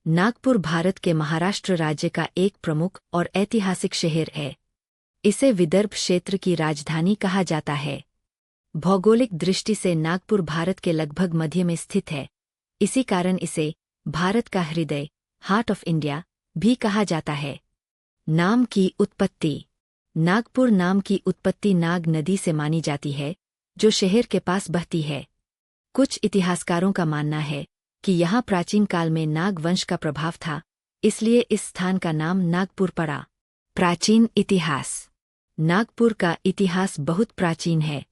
नागपुर भारत के महाराष्ट्र राज्य का एक प्रमुख और ऐतिहासिक शहर है। इसे विदर्भ क्षेत्र की राजधानी कहा जाता है। भौगोलिक दृष्टि से नागपुर भारत के लगभग मध्य में स्थित है। इसी कारण इसे भारत का हृदय, हार्ट ऑफ इंडिया, भी कहा जाता है। नाम की उत्पत्ति। नागपुर नाम की उत्पत्ति नाग नदी से मानी जाती है, जो शहर के पास बहती है। कुछ इतिहासकारों का मानना है कि यहाँ प्राचीन काल में नाग वंश का प्रभाव था, इसलिए इस स्थान का नाम नागपुर पड़ा। प्राचीन इतिहास। नागपुर का इतिहास बहुत प्राचीन है।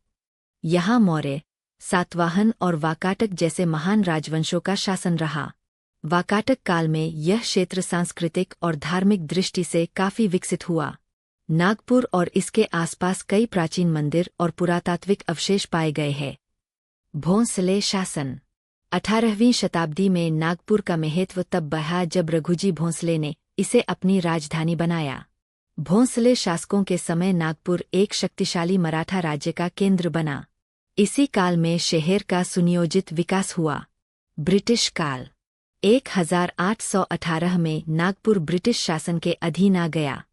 यहाँ मौर्य, सातवाहन और वाकाटक जैसे महान राजवंशों का शासन रहा। वाकाटक काल में यह क्षेत्र सांस्कृतिक और धार्मिक दृष्टि से काफी विकसित हुआ। नागपुर और इसके आसपास कई प्राचीन मंदिर और पुरातात्विक अवशेष पाए गए हैं। भोंसले शासन। 18वीं शताब्दी में नागपुर का महत्व तब बढ़ा जब रघुजी भोंसले ने इसे अपनी राजधानी बनाया। भोंसले शासकों के समय नागपुर एक शक्तिशाली मराठा राज्य का केंद्र बना। इसी काल में शहर का सुनियोजित विकास हुआ। ब्रिटिश काल। 1818 में नागपुर ब्रिटिश शासन के अधीन आ गया।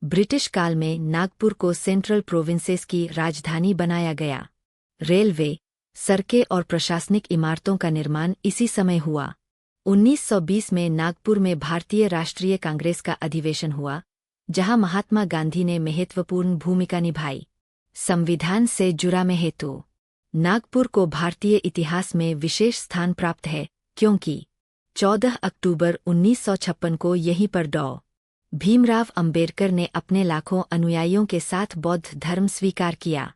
ब्रिटिश काल में नागपुर को सेंट्रल प्रोविंसेस की राजधानी बनाया गया। रेलवे, सड़कें और प्रशासनिक इमारतों का निर्माण इसी समय हुआ। 1920 में नागपुर में भारतीय राष्ट्रीय कांग्रेस का अधिवेशन हुआ, जहां महात्मा गांधी ने महत्वपूर्ण भूमिका निभाई। संविधान से जुड़ा महत्व। नागपुर को भारतीय इतिहास में विशेष स्थान प्राप्त है, क्योंकि 14 अक्टूबर 1956 को यहीं पर डॉ. भीमराव अंबेडकर ने अपने लाखों अनुयायियों के साथ बौद्ध धर्म स्वीकार किया।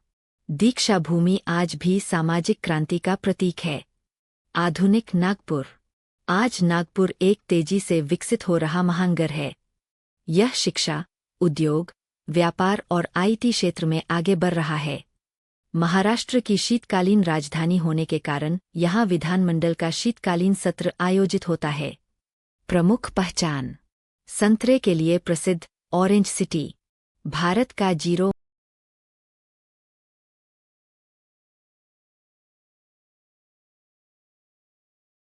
दीक्षा भूमि आज भी सामाजिक क्रांति का प्रतीक है। आधुनिक नागपुर। आज नागपुर एक तेजी से विकसित हो रहा महानगर है। यह शिक्षा, उद्योग, व्यापार और आईटी क्षेत्र में आगे बढ़ रहा है। महाराष्ट्र की शीतकालीन राजधानी होने के कारण यहाँ विधानमंडल का शीतकालीन सत्र आयोजित होता है। प्रमुख पहचान। संतरे के लिए प्रसिद्ध ऑरेंज सिटी। भारत का जीरो